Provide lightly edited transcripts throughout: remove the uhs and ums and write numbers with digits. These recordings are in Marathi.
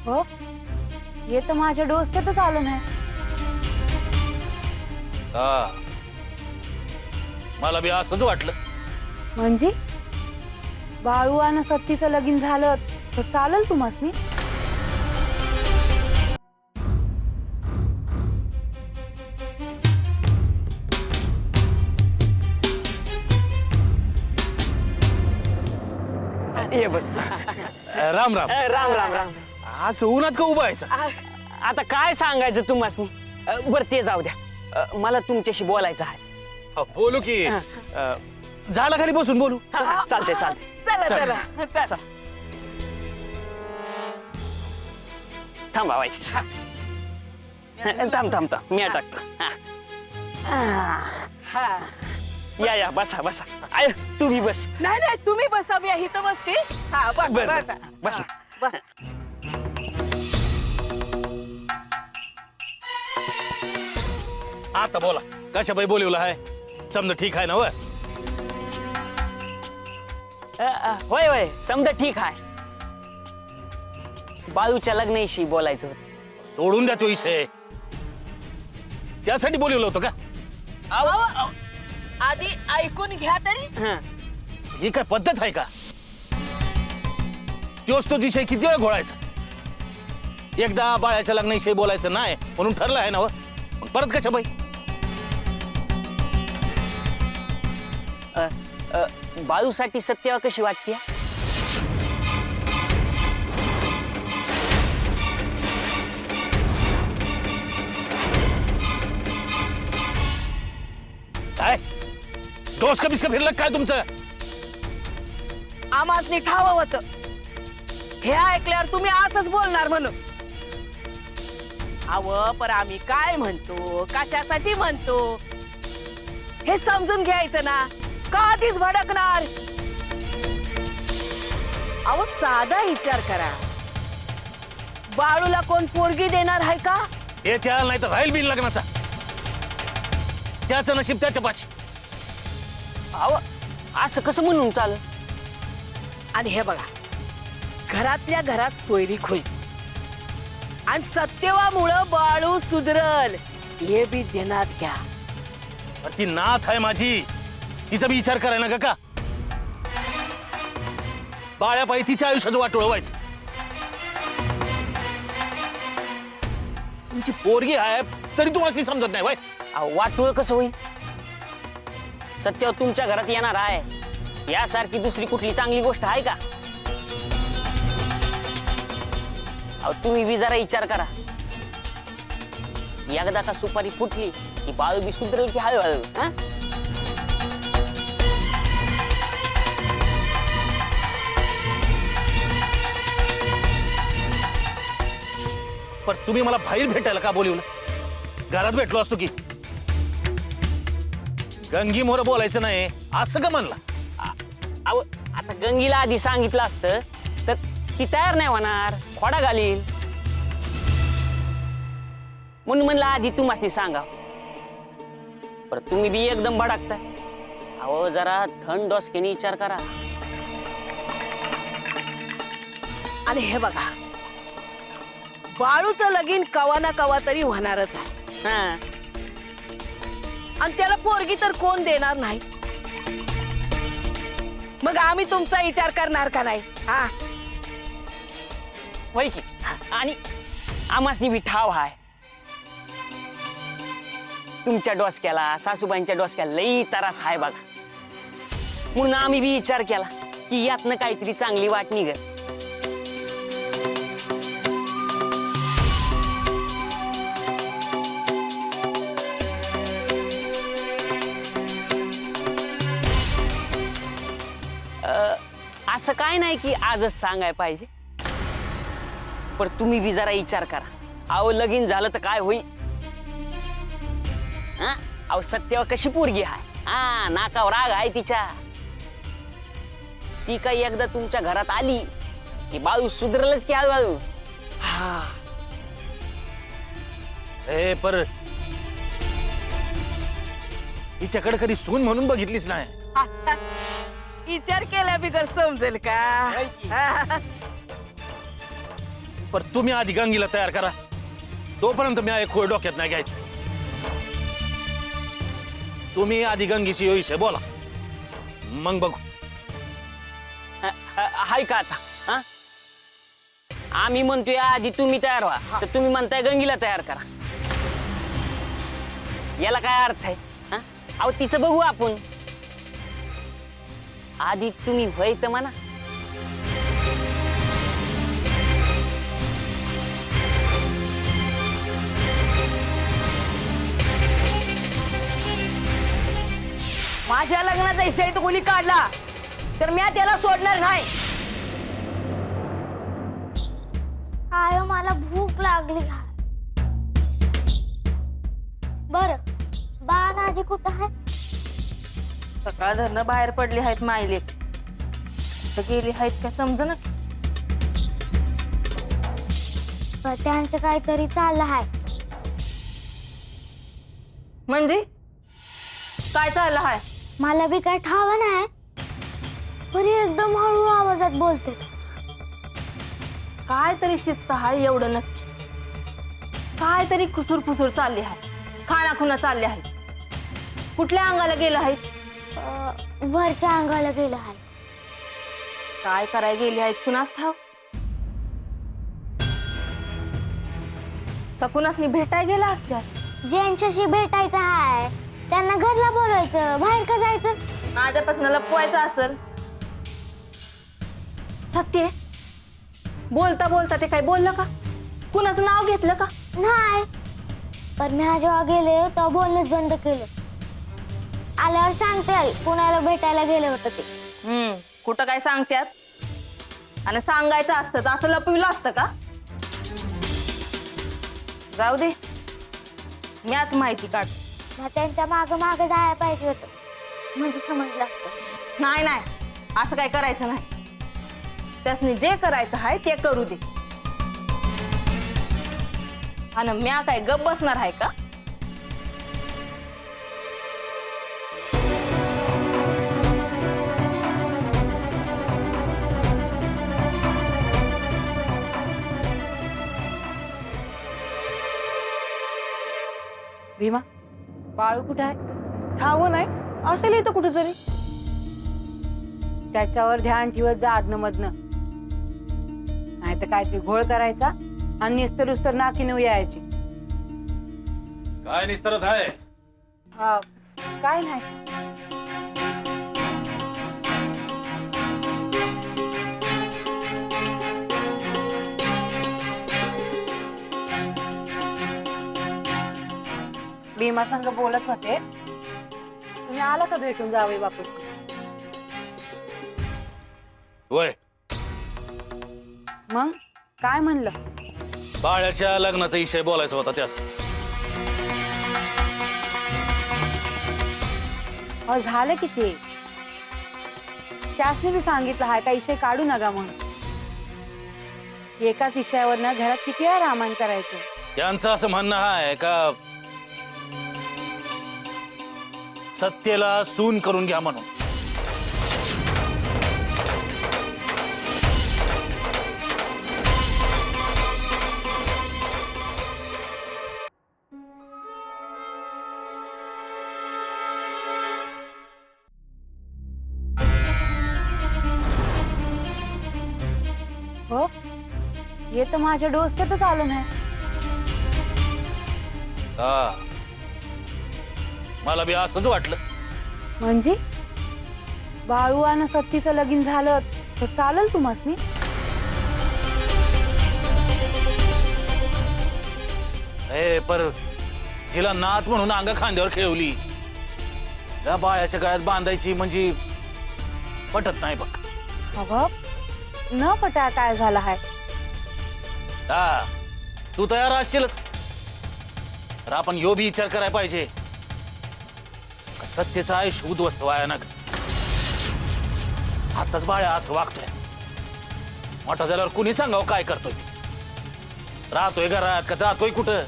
हो, हे तर माझ्या डोसक्यातच आलं नाही. हा, मला बी असंच वाटलं. म्हणजे बाळू आणि सत्तीचं लगीन झालं तर चालेल तुम्हासनी? ये बघ. राम राम. राम राम राम. आज उन्हात का उभा आहेस? आता काय सांगायचं तुम्हासनी. बरं ते जाऊ द्या. मला तुमच्याशी बोलायचं आहे. बोलू की. झालं खाली बसून बोलू. चालते चालते. चला चला. थांबा व्हायची. थांब थांब थांब मी टाकतो. या बसा बसा. आय तुम्ही बस. नाही नाही तुम्ही बसा, मी इथं बसते. हा बस बरं बस बसा. बस. आता बोला, कशाबाई बोलवलं आहे? समजा ठीक आहे ना? व होय होय समजा ठीक आहे. बाळूच्या लग्नाशी बोलायचं होतं. सोडून द्या तो विषय. त्यासाठी बोलवलं होतं का? अहो, आधी ऐकून घ्या तरी. हं. ही काय पद्धत आहे का? तोच तो विषय किती वेळ घोळायचा? एकदा बाळाच्या लग्नाविषयी बोलायचं नाही म्हणून ठरलं आहे ना? व मग परत कशाबाई? बाळूसाठी सत्य कशी वाटते? काय डोसकं बिस्कं फिरलं काय तुमचं? आम्हासनी ठाव होतं हे ऐकल्यावर तुम्ही असंच बोलणार म्हणून. अव पर आम्ही काय म्हणतो, कशासाठी म्हणतो हे समजून घ्यायचं ना. का आधीच भडकणार? अहो साधा विचार करा. बाळूला कोण पोरगी देणार आहे का? हे त्याला नाही तर राहील बिन लग्नाचा. त्याचं नशीब त्याच्या पाशी. अहो असं कसं म्हणून चाल? आणि हे बघा, घरातल्या घरात सोयरीक होईल आणि सत्यवामुळं बाळू सुधरल हे बी ध्यानात घ्या. पण ती नाथ आहे माझी, तिचा बी विचार करायला नका का? बाळ्यापायी तिच्या आयुष्याचं वाटोळं व्हायचं. तुमची पोरगी आहे तरी तुम्हाला समजत नाही वय? वाटूळ कसं होईल? सत्य तुमच्या घरात येणार आहे यासारखी दुसरी कुठली चांगली गोष्ट आहे का? तुम्ही बी जरा विचार करा. एकदा का सुपारी फुटली की बाळू बी सुधरेल की हळूहळू. हा पण तुम्ही मला बाहेर भेटायला का बोलवलं? घरात भेटलो असतो की. गंगी मोर बोलायचं नाही असं का म्हणला? अहो आता गंगीला आधी सांगितलं असतं तर ती तयार नाही होणार, खोडा घालील. म्हणून म्हणलं आधी तुम्हाला सांगा. पर तुम्ही बी एकदम भडकताय. अहो जरा थंड डोसक्याने विचार करा. आणि हे बघा, बाळूचं लगीन कवा ना कवा तरी होणारच आहे. हा आणि त्याला पोरगी तर कोण देणार नाही. मग आम्ही तुमचा विचार करणार का नाही? हा होय की. आणि आमासनी बी ठाव हाय. तुमच्या डोसक्याला सासूबाईंच्या डोसक्याला लई त्रास हाय बघा. म्हणून आम्ही बी विचार केला की यातनं काहीतरी चांगली वाट निघेल. असं काय नाही की आजच सांगाय पाहिजे. पण तुम्ही बी जरा विचार करा. अहो लगीन झालं तर काय होईल? अहो सत्यावर कशी पोरगी आहे. नाकावर राग आहे तिच्या. ती काही एकदा तुमच्या घरात आली की बाळू सुधरलच की हळूहळू. हा ए पर तिच्याकडे कधी सून म्हणून बघितलीच नाही. विचार केला बिगर समजेल का? पर तुम्ही आधी गंगीला तयार करा, तोपर्यंत मी एक खोड डोक्यात नाही घ्यायचो. तुम्ही आधी गंगीशी विषय बोला, मग बघू. हाय का आता? हा, आम्ही म्हणतोय आधी तुम्ही तयार व्हा, तर तुम्ही म्हणताय गंगीला तयार करा. याला काय अर्थ आहे? हा, अहो तिचं बघू आपण. आधी तुम्ही होय तर म्हणा. माझ्या लग्नाचा विषय तो कोणी काढला तर मी त्याला सोडणार नाही. आय मला भूक लागली. बर बानाजी कुठं आहे? सकाळ धरणं बाहेर पडली आहेत मायले, गेली आहेत का समजना. त्यांचं काहीतरी चाललं आहे. म्हणजे काय चाललं आहे? मला बी काय ठाव नाही, पण एकदम हळू आवाजात बोलते. काय तरी शिस्त आहे एवढं नक्की. काय तरी खुसूर फुसूर चालली आहे, खाना खुना चालले आहेत. कुठल्या अंगाला गेलं आहेत? वरच्या अंगाला गेलं आहे. काय करायला गेली आहेत कुणास ठाव. का कुणासनी भेटाय गेला असत्या. ज्यांच्याशी भेटायचं आहे त्यांना घरला बोलवायचं, बाहेर का जायचं? माझ्यापासून लपवायचं असेल. सत्य बोलता बोलता ते काय बोललं का? कुणाचं नाव घेतलं का? नाही, पण मी जेव्हा गेले तेव्हा बोलणंच बंद केलं. आल्यावर सांगते कुणाला भेटायला गेले होतं ते. कुठं काय सांगत्यात? आणि सांगायचं असतं तर असं लपविलं असतं का? जाऊ दे, म्याच माहिती काढ. मग त्यांच्या मागं मागं जायला पाहिजे होतं, म्हणजे समजलं असतं. नाही नाही, असं काय करायचं नाही. त्यासनी जे करायचं आहे ते करू दे. आणि म्या काय गप बसणार आहे का? भीमा, बाळू कुठं आहे? ठाव नाही, असेल इथं कुठेतरी. त्याच्यावर ध्यान ठेवत जा आदन मधनं, नाही तर काहीतरी घोळ करायचा आणि निस्तर उस्तर नाकी नऊ यायची. काय निस्तरत आहे? काय नाही. भीमा संग बोलत होते, तुम्ही आला का भेटून जावे बापूस? वय मग काय म्हणलं? बाळ्याच्या लग्नाचा विषय बोलायचा होता त्यास. झालं की ते. त्यासने बी सांगितलं हाय का विषय काढू नका म्हणून. एकाच विषयावर ना घरात किती वेळा रामायण करायचं. यांचं असं म्हणणं आहे का सत्यला सून करून घ्या म्हणून. हो, हे तर माझ्या डोसक्यातच आलं नाही. हा, मला बी असंच वाटलं. म्हणजे बाळू आणि सत्तीचं लगीन झालं तर चालेल तुम्हासनी? पर जिला नात म्हणून अंग खांद्यावर खेळवली, त्या बाळ्याच्या गळ्यात बांधायची म्हणजे पटत नाही बघ. अगं न पटा काय झालं हाय? हा, तू तयार असशीलच, तर आपण यो बी विचार करायला पाहिजे सत्यचं आयुष्य उद्ध्वस्त व्हाया ना. आताच बाळ्या असं वागतोय, मोठा झाल्यावर कुणी सांगावं काय करतोय ते. राहतोय घरात का जातोय कुठं?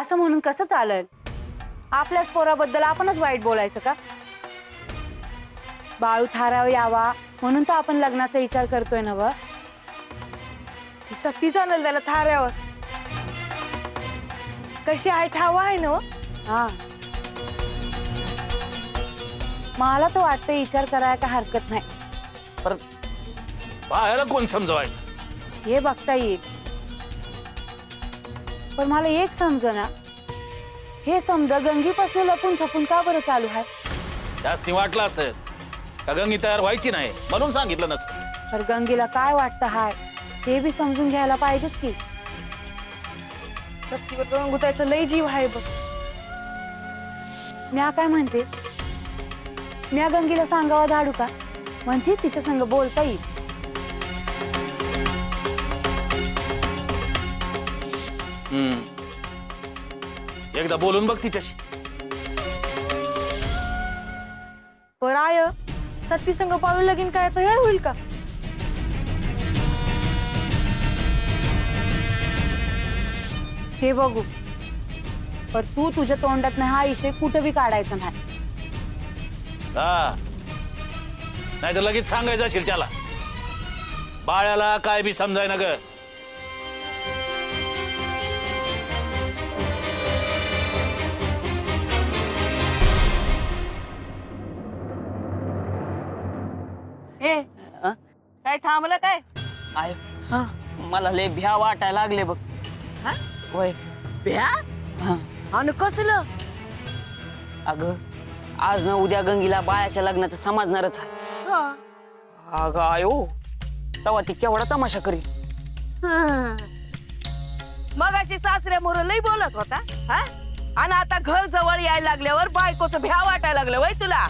असं म्हणून कसं चालेल? आपल्याच पोराबद्दल आपणच वाईट बोलायचं का? बाळू थाराव यावा म्हणून तर आपण लग्नाचा विचार करतोय ना व. ती सत्ती चालेल त्याला थाऱ्यावर. कशी आहे ठावा आहे ना व? हा, मला तर वाटतं विचार करायला काय हरकत नाही. पर बाळ्याला कोण समजवायचं? हे बघता येईल. पण मला एक समजना, हे समजा गंगीपासून लपून छपून का बरं चालू आहे? जास्ती वाटलं असेल का गंगी तयार व्हायची नाही म्हणून सांगितलं नसतं. तर गंगीला काय वाटतं हाय ते बी समजून घ्यायला पाहिजेत की. सत्तीवर गुतायचं लय जीव आहे बघ. म्या काय म्हणते, म्या गंगीला सांगावा धाडू का, म्हणजे तिच्या संग बोलता येईल. एकदा बोलून बघ तिच्याशी. पर आय सत्ती संग पाळू लगीन काय तयार होईल का? हे बघू, पर तू तुझ्या तोंडात हा विषय कुठं बी काढायचा नाही. हा, नाही तर लगेच सांगायचं असेल त्याला. बाळ्याला काय बी समजाय ना ग. ए काय थांबलं काय? आय मला लय भ्या वाटायला लागले बघ. हा? होय. ब्या हा. आणि कसलं? अगं आज ना उद्या गंगीला बाळाच्या लग्नाचं समजणारच आहे. हा. अगं आयो, तेव्हा ती केवढा तमाशा करी. मगाशी सासऱ्या मोर लई बोलत होता हा, आणि आता घर जवळ यायला लागल्यावर बायकोचं भ्या वाटायला लागलं वय तुला.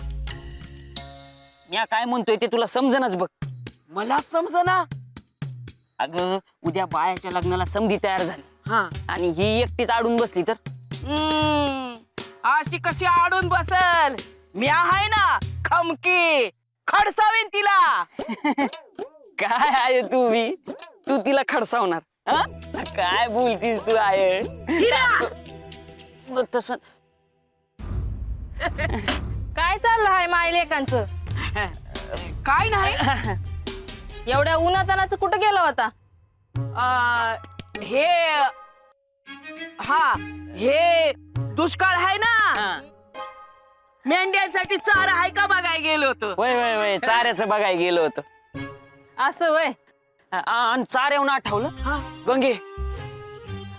मी काय म्हणतोय ते तुला समजणच बघ. मला समजना. अगं उद्या बाळाच्या लग्नाला समधी तयार झाली हा. आणि ही एकटीच आडून बसली तर अशी कशी आडून बसल? मी आहे ना खमकी, खडसावीन तिला. काय आहे तू बी, तू तिला खडसावणार हा? काय बोलतीस तू आहे तस. काय चाललं आहे माय लेकांचं? काय नाही. एवढ्या उन्हातानाच कुठं गेला होता? हे हा, हे दुष्काळ आहे ना, मेंढ्यांसाठी चारा आहे का बघायला गेलो होतो. वय वय वय, चाऱ्याचं बघायला गेलो होतो. असं वय. आणि चाऱ्यावरून आठवलं गंगे,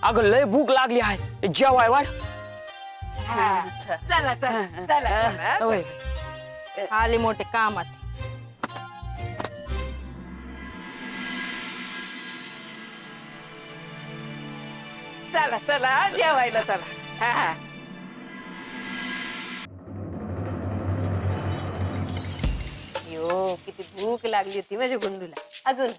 अगं लय भूक लागली आहे, जेवाय वाढ. चला चला चला. होय. आले मोठे कामाचे. चला चला जेवायला चला. हा. यो किती भूक लागली होती माझ्या गुंडूला. अजून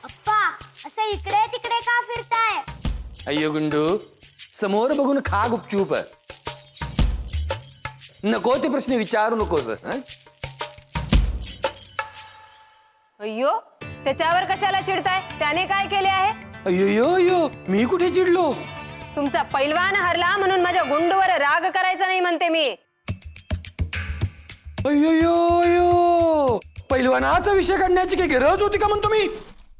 अप्पा, असं इकडे तिकडे का फिरताय? अय्यो गुंडू, समोर बघून खा गुपचूप. नको ते प्रश्न विचारू नकोस. हं? अय्यो, त्याच्यावर कशाला चिडताय? त्याने काय केले आहे? अय्यो अय्यो, मी कुठे चिडलो? तुमचा पैलवान हरला म्हणून माझ्या गुंडूवर राग करायचा नाही म्हणते मी. अय्यो अय्यो, पैलवानाचा विषय काढण्याची काही गरज होती का म्हणतो मी?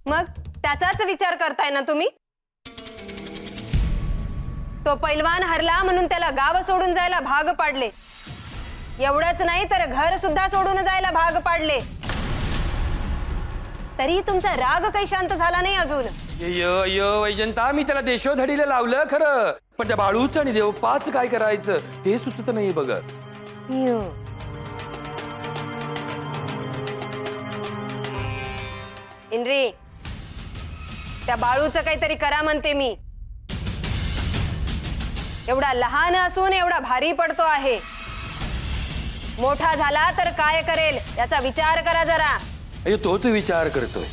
मग त्याचाच विचार करताय ना तुम्ही? तो पैलवान हरला म्हणून त्याला गाव सोडून जायला भाग पाडले. एवढंच नाही तर घर सुद्धा सोडून जायला भाग पाडले. तरी तुमचा राग काही शांत झाला नाही अजून. अय्यो अय्यो वैजंता, मी त्याला देशोधडीला लावलं खरं, पण त्या बाळूच आणि देवपाच काय करायचं ते सुचत नाही बघ. इंद्री, त्या बाळूचं काहीतरी करा म्हणते मी. एवढा लहान असून एवढा भारी पडतो आहे. मोठा झाला तर काय करेल याचा विचार करा जरा. अय्यो, तोच विचार करतोय.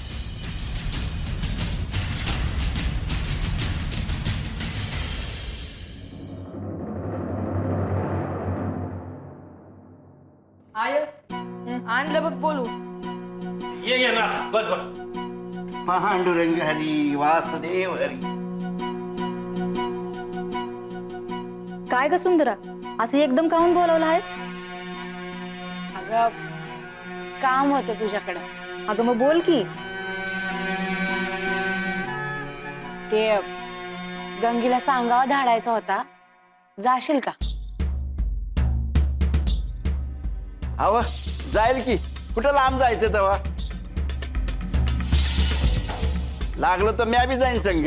आय आणलं बघ बोलू. ये ना, बस बस. पांडुरंग हरी वासुदेव हरी. काय ग सुंदरा, असं एकदम काहून बोलावलं आहेस? अगं काम होतं तुझ्याकडे. अगं मग बोल की. ते गंगीला सांगावा धाडायचा होता, जाशील का? अव जाईल की, कुठं लांब जायचं तेव्हा. लागलं तर मी बी जाईन संग.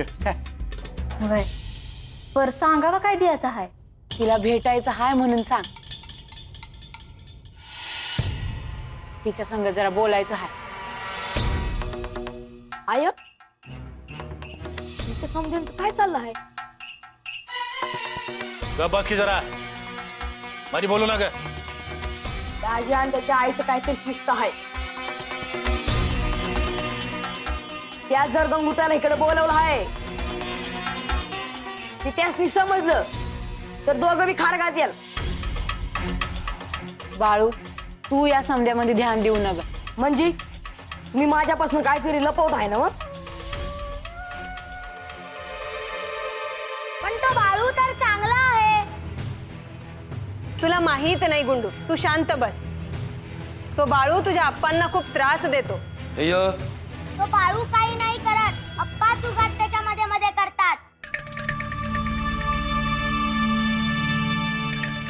होय, पर सांगावा काय द्यायचं आहे? तिला भेटायचं हाय म्हणून सांग. तिच्या संग जरा बोलायचं हाय. आय तुमच्या समजांचं काय चाललं आहे? गप बस की जरा, मध्ये बोलू नका. दाजी आणि त्याच्या आईचं काहीतरी शिस्त आहे. त्या जर गंगू त्याला इकडे बोलवलं आहे ते त्यासनी समजलं तर दोघं बी खार घातील. बाळू, तू या समध्यामध्ये ध्यान देऊ नका. म्हणजे तुम्ही माझ्यापासून काहीतरी लपवत आहे ना? मग पण तो बाळू तर चांगला आहे. तुला माहित नाही गुंडू, तू शांत बस. तो बाळू तुझ्या आप्पांना खूप त्रास देतो. अय्यो, तो बाळू काही नाही करत, अप्पाच उगाच त्याच्या मध्ये मध्ये करतात.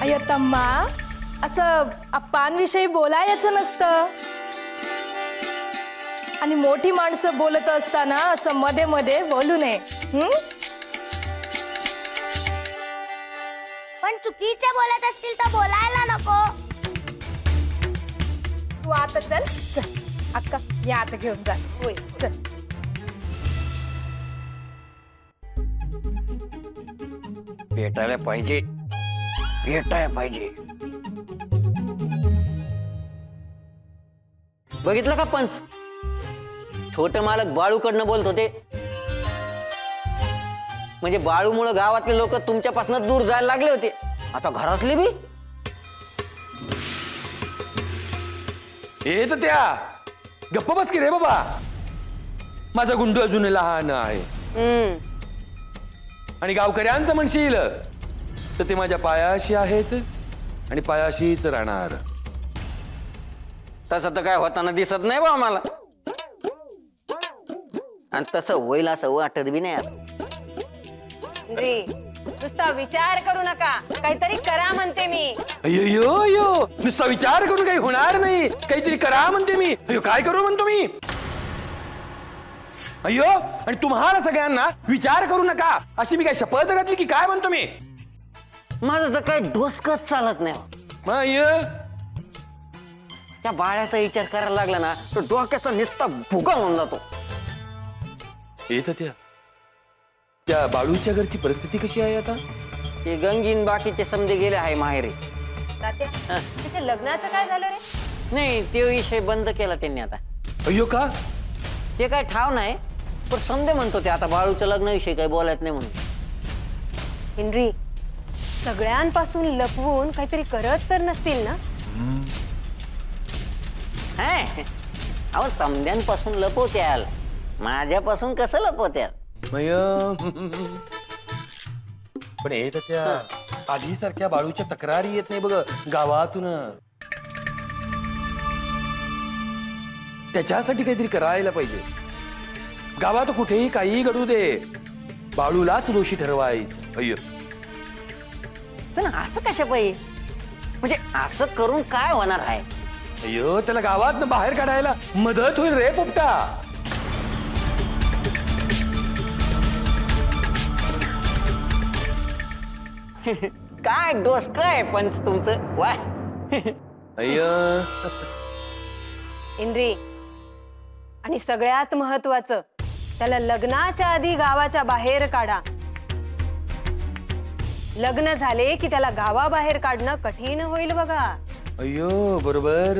अय्यो तम्मा, असं अप्पांविषयी बोलायचं नसतं. आणि मोठी माणसं बोलत असताना असं मध्ये मध्ये बोलू नये. पण चुकीचे बोलत असतील तर बोलायला नको. तू आता चल चल, अक्का या आता घेऊन जा. होय चल. भेटायला पाहिजे, भेटायला पाहिजे. बघितलं का पंच, छोटे मालक बाळूकडनं बोलत होते. म्हणजे बाळूमुळे गावातले लोक तुमच्यापासून दूर जायला लागले होते. आता घरातले बी. हे तर त्या गप्प बस की रे बाबा. माझा गुंडू अजून लहान आहे आणि गावकऱ्यांचं म्हणशील तर ते माझ्या पायाशी आहेत आणि पायाशीच राहणार. तसं तर काय होताना दिसत नाही बा आम्हाला. आणि तसं होईल असं वाटत बी नाही आता. नुसता विचार करू नका, काहीतरी करा म्हणते मी. अय्यो अय्यो, नुसता विचार करून काही होणार नाही, काहीतरी करा म्हणते मी. अय्यो काय करू म्हणतो मी? अय्यो, आणि तुम्हाला सगळ्यांना विचार करू नका अशी मी काय शपथ घातली की काय म्हणतो मी? माझं तर काही डोसकच चालत नाही. मग अय्यो, त्या बाळ्याचा विचार करायला लागला ना तर डोक्याचा नुसता भुगा होऊन जातो. येत त्या बाळूच्या घरची परिस्थिती कशी आहे आता? ते गंगीन बाकीचे समजे गेले आहे माहेरी. तात्या, तिच्या लग्नाचं काय झालं रे? नाही, ते विषय बंद केला त्यांनी आता. अय्यो का? ते काय ठाव नाही, पण समजे म्हणतो ते आता बाळूच्या लग्नाविषयी काही बोलायचं नाही म्हणून. हेनरी, सगळ्यांपासून लपवून काहीतरी करत तर नसतील ना? अहो, समध्यांपासून लपवत्याल, माझ्यापासून कसं लपवत्याल? पण येत त्या आधी सारख्या बाळूच्या तक्रारी येत नाही बघ गावातून. त्याच्यासाठी काहीतरी करायला पाहिजे. गावात कुठेही काही घडू दे, बाळूलाच दोषी ठरवायचं. अय्यो, पण असं कशा पाहिजे? म्हणजे असं करून काय होणार आहे? अय्यो, त्याला गावात बाहेर काढायला मदत होईल रे पोपटा. काय डोस काय पंच तुमचं वा. अय्यो, हेनरी, आणि सगळ्यात महत्वाचं, त्याला लग्नाच्या आधी गावाच्या बाहेर काढा. लग्न झाले की त्याला गावाबाहेर काढणं कठीण होईल बघा. अय्यो, बरोबर.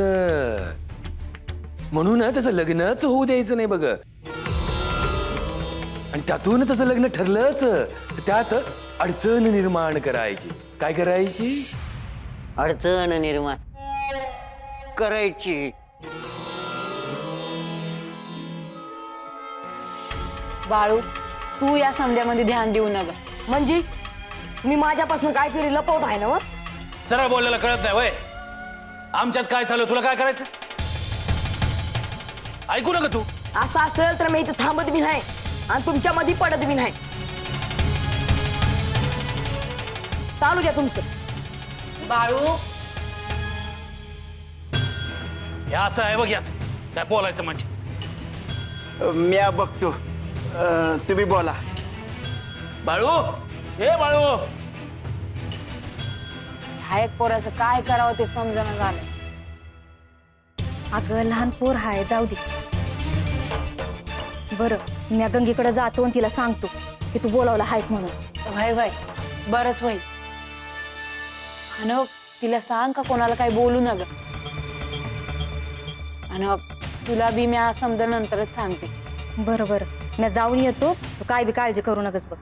म्हणून त्याचं लग्नच होऊ द्यायचं नाही बघ. आणि त्यातून त्याचं लग्न ठरलंच तर त्यात अडचण निर्माण करायची. काय करायची? अडचण निर्माण करायची. बाळू, तू या समध्यामध्ये ध्यान देऊ नका. म्हणजे तुम्ही माझ्यापासून काहीतरी लपवत आहे ना व? सरळ बोललेला कळत नाही वय आमच्यात काय चालू तुला काय करायचं ऐकू नका तू असं असेल तर मी इथे थांबत बी नाही आणि तुमच्या मध्ये पडत बी नाही. चालू द्या तुमचं. बाळू हे असं आहे बघ याच काय बोलायचं म्हणजे म्या बघतो तुम्ही बोला. बाळू हे बाळू ह्या एक पोराचं काय करावं ते समजणं झालं. अगं लहान पोर हाय जाऊ दे. बरं मी गंगेकडे जातो आणि तिला सांगतो की तू बोलावला आहेस म्हणून. भाई भाई बरंच भाई आणि तिला सांग का कोणाला काही बोलू नग. आणि तुला बी मी समजा नंतरच सांगते. बरं बरं मी जाऊन येतो तू काय बी काळजी करू नकस बघ.